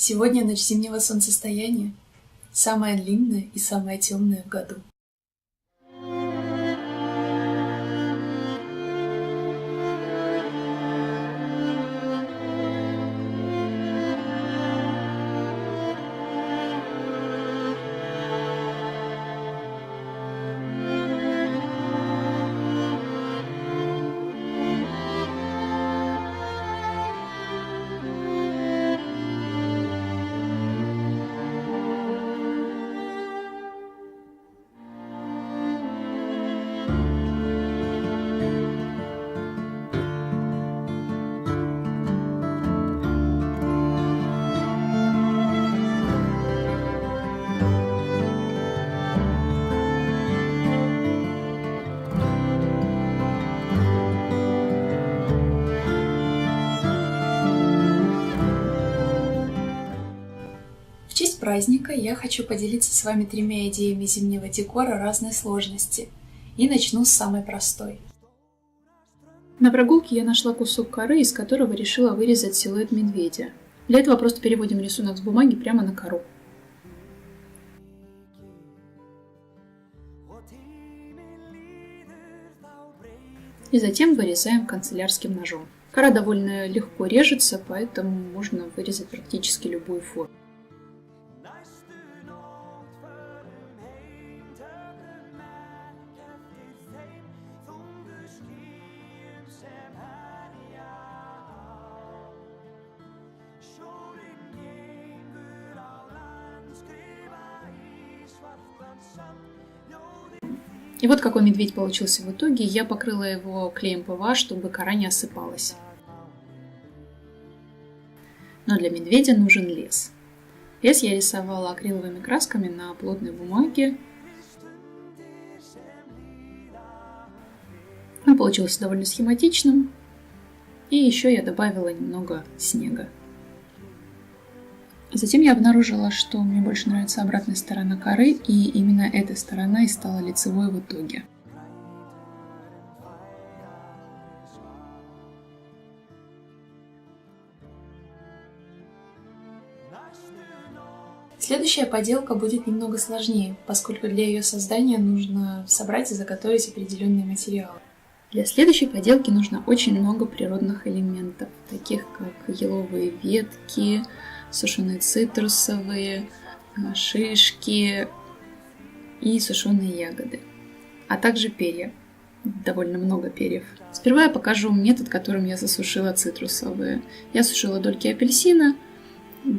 Сегодня ночь зимнего солнцестояния, самая длинная и самая темная в году. В честь праздника я хочу поделиться с вами 3 идеями зимнего декора разной сложности. И начну с самой простой. На прогулке я нашла кусок коры, из которого решила вырезать силуэт медведя. Для этого просто переводим рисунок с бумаги прямо на кору. И затем вырезаем канцелярским ножом. Кора довольно легко режется, поэтому можно вырезать практически любую форму. И вот какой медведь получился в итоге. Я покрыла его клеем ПВА, чтобы кора не осыпалась. Но для медведя нужен лес. Лес я рисовала акриловыми красками на плотной бумаге. Он получился довольно схематичным. И еще я добавила немного снега. Затем я обнаружила, что мне больше нравится обратная сторона коры, и именно эта сторона и стала лицевой в итоге. Следующая поделка будет немного сложнее, поскольку для ее создания нужно собрать и заготовить определенные материалы. Для следующей поделки нужно очень много природных элементов, таких как еловые ветки, сушеные цитрусовые, шишки и сушеные ягоды, а также перья. Довольно много перьев. Сперва я покажу метод, которым я засушила цитрусовые. Я сушила дольки апельсина,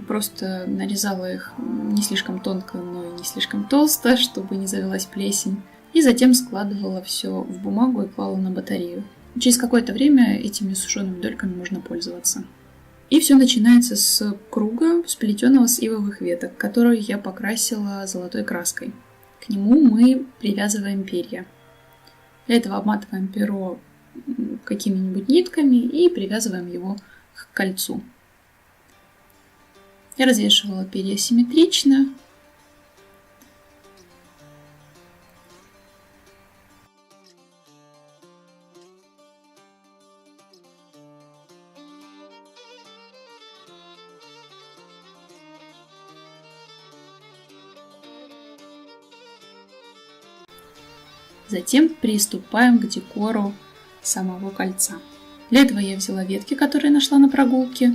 просто нарезала их не слишком тонко, но и не слишком толсто, чтобы не завелась плесень. И затем складывала все в бумагу и клала на батарею. Через какое-то время этими сушеными дольками можно пользоваться. И все начинается с круга, сплетенного с ивовых веток, который я покрасила золотой краской. К нему мы привязываем перья. Для этого обматываем перо какими-нибудь нитками и привязываем его к кольцу. Я развешивала перья симметрично. Затем приступаем к декору самого кольца. Для этого я взяла ветки, которые нашла на прогулке.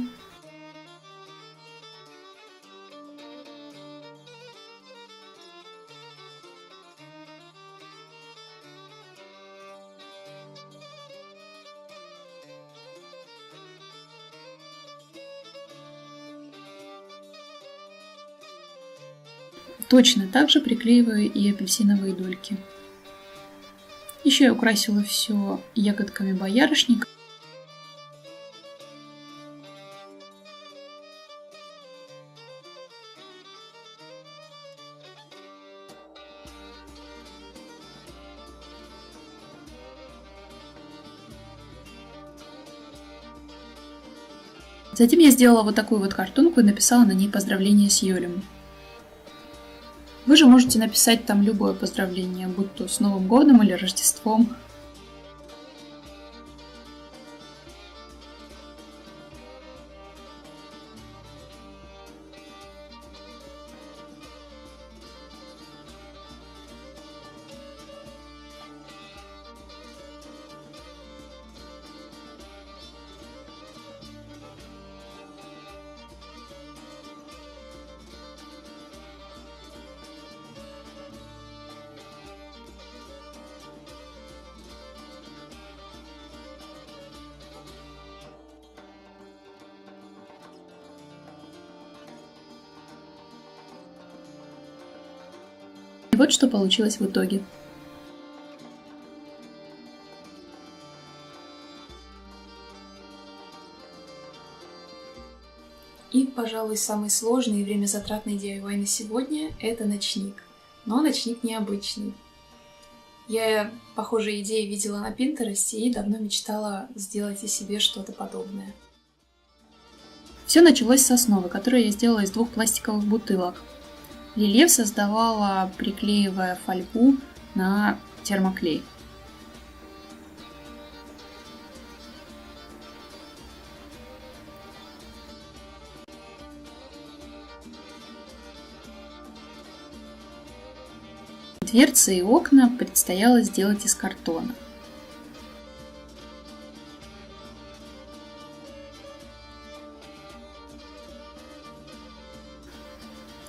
Точно так же приклеиваю и апельсиновые дольки. Еще я украсила все ягодками боярышника. Затем я сделала вот такую вот картонку и написала на ней поздравление с Йолем. Вы же можете написать там любое поздравление, будь то с Новым годом или Рождеством. И вот что получилось в итоге. И, пожалуй, самый сложный и времязатратный DIY на сегодня – это ночник. Но ночник необычный. Я похожие идеи видела на Пинтересте и давно мечтала сделать и себе что-то подобное. Все началось с основы, которую я сделала из 2 пластиковых бутылок. Рельеф создавала, приклеивая фольгу на термоклей. Дверцы и окна предстояло сделать из картона.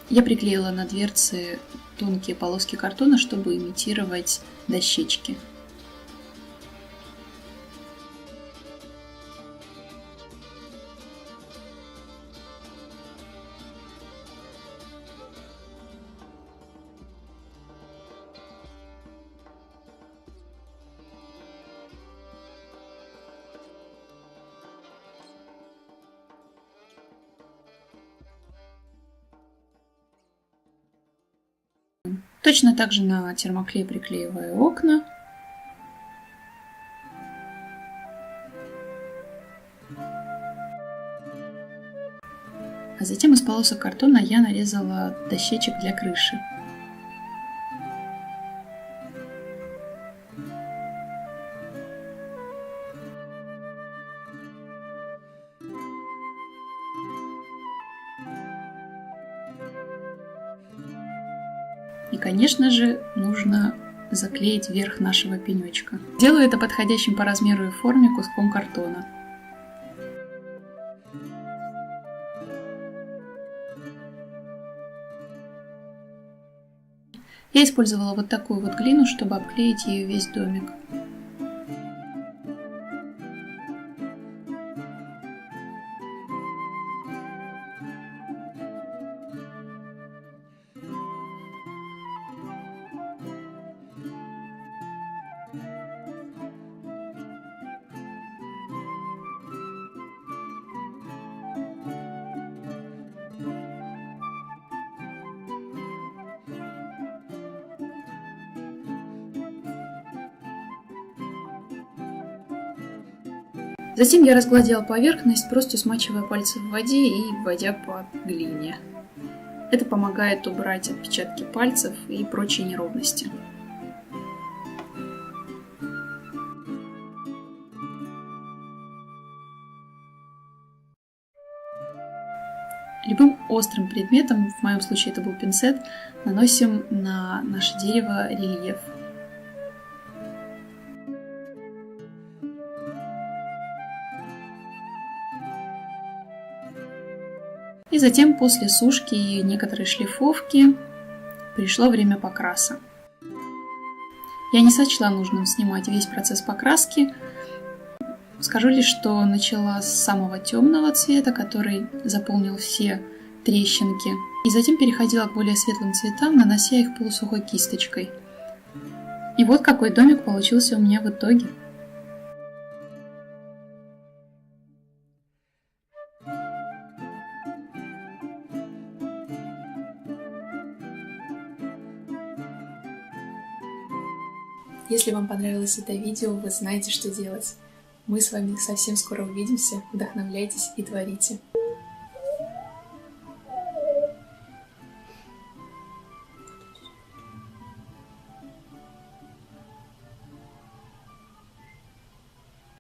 Я приклеила на дверцы тонкие полоски картона, чтобы имитировать дощечки. Точно так же на термоклей приклеиваю окна. А затем из полосок картона я нарезала дощечек для крыши. И, конечно же, нужно заклеить верх нашего пенечка. Делаю это подходящим по размеру и форме куском картона. Я использовала вот такую вот глину, чтобы обклеить ее весь домик. Затем я разгладила поверхность, просто смачивая пальцы в воде и вводя по глине. Это помогает убрать отпечатки пальцев и прочие неровности. Любым острым предметом, в моем случае это был пинцет, наносим на наше дерево рельеф. И затем, после сушки и некоторой шлифовки, пришло время покраса. Я не сочла нужным снимать весь процесс покраски. Скажу лишь, что начала с самого темного цвета, который заполнил все трещинки, и затем переходила к более светлым цветам, нанося их полусухой кисточкой. И вот какой домик получился у меня в итоге. Если вам понравилось это видео, вы знаете, что делать. Мы с вами совсем скоро увидимся. Вдохновляйтесь и творите.